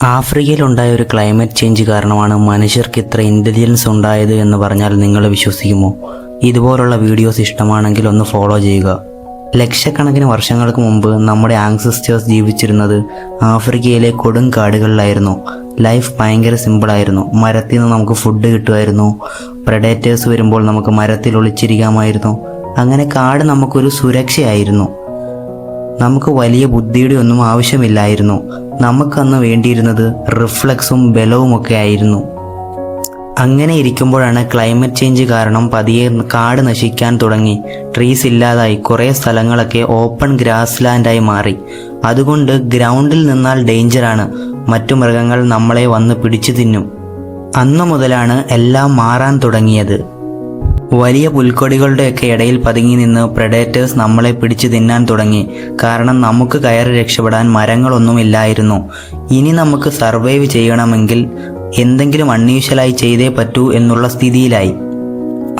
ആഫ്രിക്കയിലുണ്ടായ ഒരു climate change കാരണമാണ് മനുഷ്യർക്ക് ഇത്ര ഇൻ്റലിജൻസ് ഉണ്ടായത് എന്ന് പറഞ്ഞാൽ നിങ്ങൾ വിശ്വസിക്കുമോ? ഇതുപോലുള്ള വീഡിയോസ് ഇഷ്ടമാണെങ്കിൽ ഒന്ന് ഫോളോ ചെയ്യുക. ലക്ഷക്കണക്കിന് വർഷങ്ങൾക്ക് മുമ്പ് നമ്മുടെ ആൻസസ്റ്റേഴ്സ് ജീവിച്ചിരുന്നത് ആഫ്രിക്കയിലെ കൊടും കാടുകളിലായിരുന്നു. ലൈഫ് ഭയങ്കര സിമ്പിളായിരുന്നു. മരത്തിൽ നിന്ന് നമുക്ക് ഫുഡ് കിട്ടുമായിരുന്നു. പ്രെഡേറ്റേഴ്സ് വരുമ്പോൾ നമുക്ക് മരത്തിൽ ഒളിച്ചിരിക്കാമായിരുന്നു. അങ്ങനെ കാട് നമുക്കൊരു സുരക്ഷയായിരുന്നു. നമുക്ക് വലിയ ബുദ്ധിയുടെ ഒന്നും ആവശ്യമില്ലായിരുന്നു. നമുക്കന്ന് വേണ്ടിയിരുന്നത് റിഫ്ലക്സും ബലവുമൊക്കെ ആയിരുന്നു. അങ്ങനെ ഇരിക്കുമ്പോഴാണ് ക്ലൈമറ്റ് ചേഞ്ച് കാരണം പതിയെ കാട് നശിക്കാൻ തുടങ്ങി. ട്രീസ് ഇല്ലാതായി. കുറേ സ്ഥലങ്ങളൊക്കെ ഓപ്പൺ ഗ്രാസ് ലാൻഡായി മാറി. അതുകൊണ്ട് ഗ്രൗണ്ടിൽ നിന്നാൽ ഡേഞ്ചറാണ്. മറ്റു മൃഗങ്ങൾ നമ്മളെ വന്ന് പിടിച്ചു തിന്നും. അന്നു മുതലാണ് എല്ലാം മാറാൻ തുടങ്ങിയത്. വലിയ പുൽക്കൊടികളുടെയൊക്കെ ഇടയിൽ പതുങ്ങി നിന്ന് പ്രെഡേറ്റേഴ്സ് നമ്മളെ പിടിച്ചു തിന്നാൻ തുടങ്ങി. കാരണം നമുക്ക് കയറി രക്ഷപ്പെടാൻ മരങ്ങളൊന്നുമില്ലായിരുന്നു. ഇനി നമുക്ക് സർവൈവ് ചെയ്യണമെങ്കിൽ എന്തെങ്കിലും അൺയൂഷ്വലായി ചെയ്തേ പറ്റൂ എന്നുള്ള സ്ഥിതിയിലായി.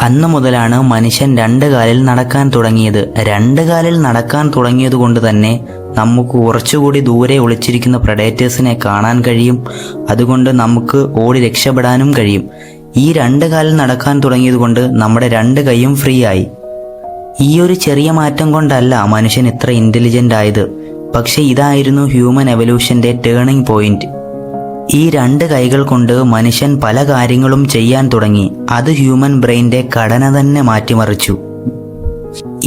അന്നു മുതലാണ് മനുഷ്യൻ 2 കാലിൽ നടക്കാൻ തുടങ്ങിയത്. 2 കാലിൽ നടക്കാൻ തുടങ്ങിയത് കൊണ്ട് തന്നെ നമുക്ക് കുറച്ചുകൂടി ദൂരെ ഒളിച്ചിരിക്കുന്ന പ്രെഡേറ്റേഴ്സിനെ കാണാൻ കഴിയും. അതുകൊണ്ട് നമുക്ക് ഓടി രക്ഷപ്പെടാനും കഴിയും. ഈ 2 കാലിൽ നടക്കാൻ തുടങ്ങിയത് കൊണ്ട് നമ്മുടെ 2 കൈയും ഫ്രീ ആയി. ഈ ഒരു ചെറിയ മാറ്റം കൊണ്ടല്ല മനുഷ്യൻ ഇത്ര ഇൻ്റലിജൻ്റ് ആയത്. പക്ഷെ ഇതായിരുന്നു ഹ്യൂമൻ എവല്യൂഷൻ്റെ ടേണിംഗ് പോയിന്റ്. ഈ 2 കൈകൾ കൊണ്ട് മനുഷ്യൻ പല കാര്യങ്ങളും ചെയ്യാൻ തുടങ്ങി. അത് ഹ്യൂമൻ ബ്രെയിൻ്റെ ഘടന തന്നെ മാറ്റിമറിച്ചു.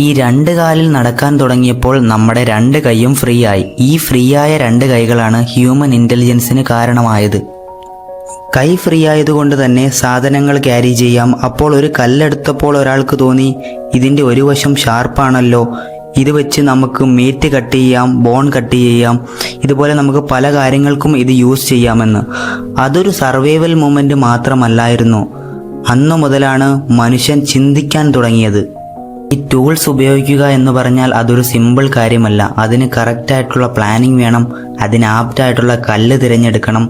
ഈ 2 കാലിൽ നടക്കാൻ തുടങ്ങിയപ്പോൾ നമ്മുടെ 2 കൈയും ഫ്രീ ആയി. ഈ ഫ്രീ ആയ 2 കൈകളാണ് ഹ്യൂമൻ ഇൻ്റലിജൻസിന് കാരണമായത്. കൈ ഫ്രീ ആയതുകൊണ്ട് തന്നെ സാധനങ്ങൾ ക്യാരി ചെയ്യാം. അപ്പോൾ ഒരു കല്ലെടുത്തപ്പോൾ ഒരാൾക്ക് തോന്നി, ഇതിൻ്റെ ഒരു വശം ഷാർപ്പാണല്ലോ, ഇത് വെച്ച് നമുക്ക് മീറ്റ് കട്ട് ചെയ്യാം, ബോൺ കട്ട് ചെയ്യാം, ഇതുപോലെ നമുക്ക് പല കാര്യങ്ങൾക്കും ഇത് യൂസ് ചെയ്യാമെന്ന്. അതൊരു സർവൈവൽ മൂമെൻറ്റ് മാത്രമല്ലായിരുന്നു. അന്നു മുതലാണ് മനുഷ്യൻ ചിന്തിക്കാൻ തുടങ്ങിയത്. ഈ ടൂൾസ് ഉപയോഗിക്കുക എന്ന് പറഞ്ഞാൽ അതൊരു സിമ്പിൾ കാര്യമല്ല. അതിന് കറക്റ്റായിട്ടുള്ള പ്ലാനിങ് വേണം. അതിന് ആപ്റ്റായിട്ടുള്ള കല്ല് തിരഞ്ഞെടുക്കണം.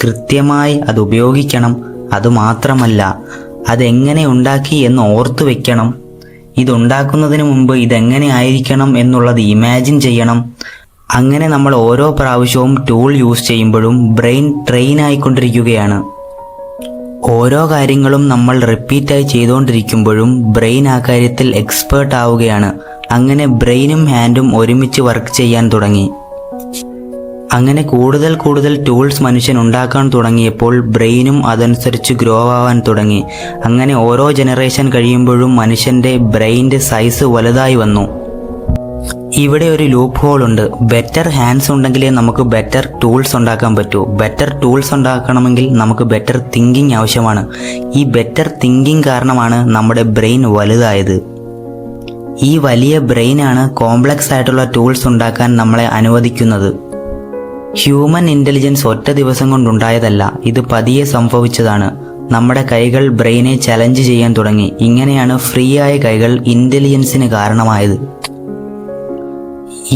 കൃത്യമായി അത് ഉപയോഗിക്കണം. അതുമാത്രമല്ല, അതെങ്ങനെ ഉണ്ടാക്കി എന്ന് ഓർത്തു വെക്കണം. ഇതുണ്ടാക്കുന്നതിന് മുമ്പ് ഇതെങ്ങനെ ആയിരിക്കണം എന്നുള്ളത് ഇമാജിൻ ചെയ്യണം. അങ്ങനെ നമ്മൾ ഓരോ പ്രാവശ്യവും ടൂൾ യൂസ് ചെയ്യുമ്പോഴും ബ്രെയിൻ ട്രെയിൻ ആയിക്കൊണ്ടിരിക്കുകയാണ്. ഓരോ കാര്യങ്ങളും നമ്മൾ റിപ്പീറ്റായി ചെയ്തുകൊണ്ടിരിക്കുമ്പോഴും ബ്രെയിൻ ആ കാര്യത്തിൽ എക്സ്പേർട്ട് ആവുകയാണ്. അങ്ങനെ ബ്രെയിനും ഹാൻഡും ഒരുമിച്ച് വർക്ക് ചെയ്യാൻ തുടങ്ങി. അങ്ങനെ കൂടുതൽ ടൂൾസ് മനുഷ്യൻ ഉണ്ടാക്കാൻ തുടങ്ങിയപ്പോൾ ബ്രെയിനും അതനുസരിച്ച് ഗ്രോ ആവാൻ തുടങ്ങി. അങ്ങനെ ഓരോ ജനറേഷൻ കഴിയുമ്പോഴും മനുഷ്യൻ്റെ ബ്രെയിൻ്റെ സൈസ് വലുതായി വന്നു. ഇവിടെ ഒരു ലൂപ്പ് ഹോൾ ഉണ്ട്. ബെറ്റർ ഹാൻഡ്സ് ഉണ്ടെങ്കിലേ നമുക്ക് ബെറ്റർ ടൂൾസ് ഉണ്ടാക്കാൻ പറ്റൂ. ബെറ്റർ ടൂൾസ് ഉണ്ടാക്കണമെങ്കിൽ നമുക്ക് ബെറ്റർ തിങ്കിങ് ആവശ്യമാണ്. ഈ ബെറ്റർ തിങ്കിങ് കാരണമാണ് നമ്മുടെ ബ്രെയിൻ വലുതായത്. ഈ വലിയ ബ്രെയിനാണ് കോംപ്ലക്സ് ആയിട്ടുള്ള ടൂൾസ് ഉണ്ടാക്കാൻ നമ്മളെ അനുവദിക്കുന്നത്. ഹ്യൂമൻ ഇൻ്റലിജൻസ് ഒറ്റ ദിവസം കൊണ്ടുണ്ടായതല്ല. ഇത് പതിയെ സംഭവിച്ചതാണ്. നമ്മുടെ കൈകൾ ബ്രെയിനെ ചലഞ്ച് ചെയ്യാൻ തുടങ്ങി. ഇങ്ങനെയാണ് ഫ്രീ ആയ കൈകൾ ഇൻ്റലിജൻസിന് കാരണമായത്.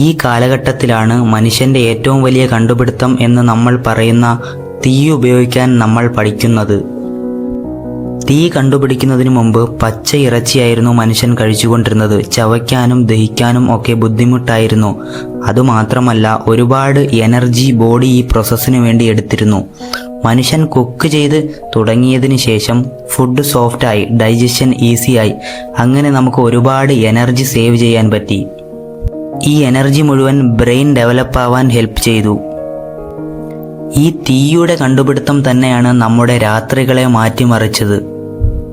ഈ കാലഘട്ടത്തിലാണ് മനുഷ്യൻ്റെ ഏറ്റവും വലിയ കണ്ടുപിടുത്തം എന്ന് നമ്മൾ പറയുന്ന തീ ഉപയോഗിക്കാൻ നമ്മൾ പഠിക്കുന്നത്. തീ കണ്ടുപിടിക്കുന്നതിന് മുമ്പ് പച്ച ഇറച്ചിയായിരുന്നു മനുഷ്യൻ കഴിച്ചുകൊണ്ടിരുന്നത്. ചവയ്ക്കാനും ദഹിക്കാനും ഒക്കെ ബുദ്ധിമുട്ടായിരുന്നു. അതുമാത്രമല്ല, ഒരുപാട് എനർജി ബോഡി ഈ പ്രോസസ്സിന് വേണ്ടി എടുത്തിരുന്നു. മനുഷ്യൻ കുക്ക് ചെയ്ത് തുടങ്ങിയതിന് ശേഷം ഫുഡ് സോഫ്റ്റായി, ഡൈജഷൻ ഈസിയായി. അങ്ങനെ നമുക്ക് ഒരുപാട് എനർജി സേവ് ചെയ്യാൻ പറ്റി. ഈ എനർജി മുഴുവൻ ബ്രെയിൻ ഡെവലപ്പ് ആവാൻ ഹെൽപ്പ് ചെയ്തു. ഈ തീയുടെ കണ്ടുപിടുത്തം തന്നെയാണ് നമ്മുടെ രാത്രികളെ മാറ്റിമറിച്ചത്.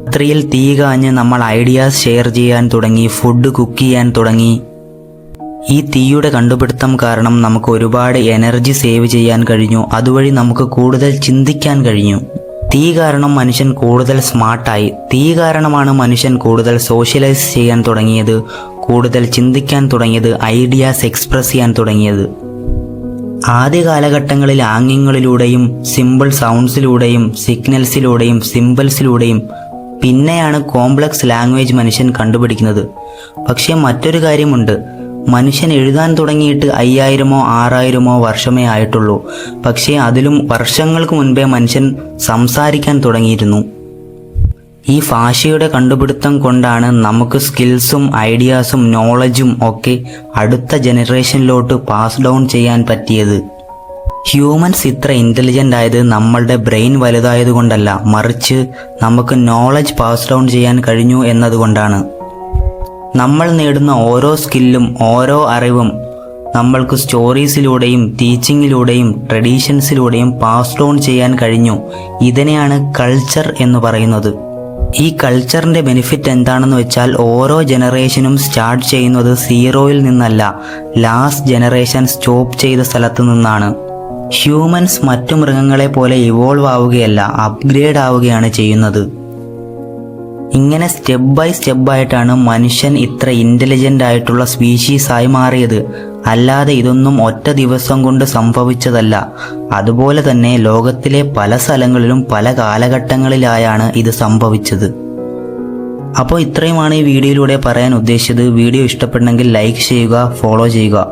രാത്രിയിൽ തീ കാഞ്ഞ് നമ്മൾ ഐഡിയാസ് ഷെയർ ചെയ്യാൻ തുടങ്ങി, ഫുഡ് കുക്ക് ചെയ്യാൻ തുടങ്ങി. ഈ തീയുടെ കണ്ടുപിടുത്തം കാരണം നമുക്ക് ഒരുപാട് എനർജി സേവ് ചെയ്യാൻ കഴിഞ്ഞു. അതുവഴി നമുക്ക് കൂടുതൽ ചിന്തിക്കാൻ കഴിഞ്ഞു. തീ കാരണം മനുഷ്യൻ കൂടുതൽ സ്മാർട്ടായി. തീ കാരണമാണ് മനുഷ്യൻ കൂടുതൽ സോഷ്യലൈസ് ചെയ്യാൻ തുടങ്ങിയത്, കൂടുതൽ ചിന്തിക്കാൻ തുടങ്ങിയത്, ഐഡിയാസ് എക്സ്പ്രസ് ചെയ്യാൻ തുടങ്ങിയത്. ആദ്യ കാലഘട്ടങ്ങളിൽ ആംഗ്യങ്ങളിലൂടെയും സിമ്പിൾ സൗണ്ട്സിലൂടെയും സിഗ്നൽസിലൂടെയും സിംബൽസിലൂടെയും പിന്നെയാണ് കോംപ്ലക്സ് ലാംഗ്വേജ് മനുഷ്യൻ കണ്ടുപിടിക്കുന്നത്. പക്ഷേ മറ്റൊരു കാര്യമുണ്ട്. മനുഷ്യൻ എഴുതാൻ തുടങ്ങിയിട്ട് 5000-ഓ 6000-ഓ വർഷമേ ആയിട്ടുള്ളൂ. പക്ഷേ അതിലും വർഷങ്ങൾക്ക് മുൻപേ മനുഷ്യൻ സംസാരിക്കാൻ തുടങ്ങിയിരുന്നു. ഈ ഭാഷയുടെ കണ്ടുപിടുത്തം കൊണ്ടാണ് നമുക്ക് സ്കിൽസും ഐഡിയാസും നോളജും ഒക്കെ അടുത്ത ജനറേഷനിലോട്ട് പാസ് ഡൗൺ ചെയ്യാൻ പറ്റിയത്. ഹ്യൂമൻസ് ഇത്ര ഇൻ്റലിജൻ്റ് ആയത് നമ്മളുടെ ബ്രെയിൻ വലുതായതുകൊണ്ടല്ല, മറിച്ച് നമുക്ക് നോളജ് പാസ് ഡൗൺ ചെയ്യാൻ കഴിഞ്ഞു എന്നതുകൊണ്ടാണ്. നമ്മൾ നേടുന്ന ഓരോ സ്കില്ലും ഓരോ അറിവും നമ്മൾക്ക് സ്റ്റോറീസിലൂടെയും ടീച്ചിങ്ങിലൂടെയും ട്രഡീഷൻസിലൂടെയും പാസ് ഡൗൺ ചെയ്യാൻ കഴിഞ്ഞു. ഇതിനെയാണ് കൾച്ചർ എന്ന് പറയുന്നത്. ഈ കൾച്ചറിൻ്റെ ബെനിഫിറ്റ് എന്താണെന്ന് വെച്ചാൽ ഓരോ ജനറേഷനും സ്റ്റാർട്ട് ചെയ്യുന്നത് സീറോയിൽ നിന്നല്ല, ലാസ്റ്റ് ജനറേഷൻ സ്റ്റോപ്പ് ചെയ്ത സ്ഥലത്ത് നിന്നാണ്. ഹ്യൂമൻസ് മറ്റു മൃഗങ്ങളെ പോലെ ഇവോൾവ് ആവുകയല്ല, അപ്ഗ്രേഡ് ആവുകയാണ് ചെയ്യുന്നത്. ഇങ്ങനെ സ്റ്റെപ്പ് ബൈ സ്റ്റെപ്പായിട്ടാണ് മനുഷ്യൻ ഇത്ര ഇൻ്റലിജൻ്റ് ആയിട്ടുള്ള സ്പീഷീസായി മാറിയത്. അല്ലാതെ ഇതൊന്നും ഒറ്റ ദിവസം കൊണ്ട് സംഭവിച്ചതല്ല. അതുപോലെ തന്നെ ലോകത്തിലെ പല സ്ഥലങ്ങളിലും പല കാലഘട്ടങ്ങളിലായാണ് ഇത് സംഭവിച്ചത്. അപ്പോൾ ഇത്രയുമാണ് ഈ വീഡിയോയിലൂടെ പറയാൻ ഉദ്ദേശിച്ചത്. വീഡിയോ ഇഷ്ടപ്പെട്ടെങ്കിൽ ലൈക്ക് ചെയ്യുക, ഫോളോ ചെയ്യുക.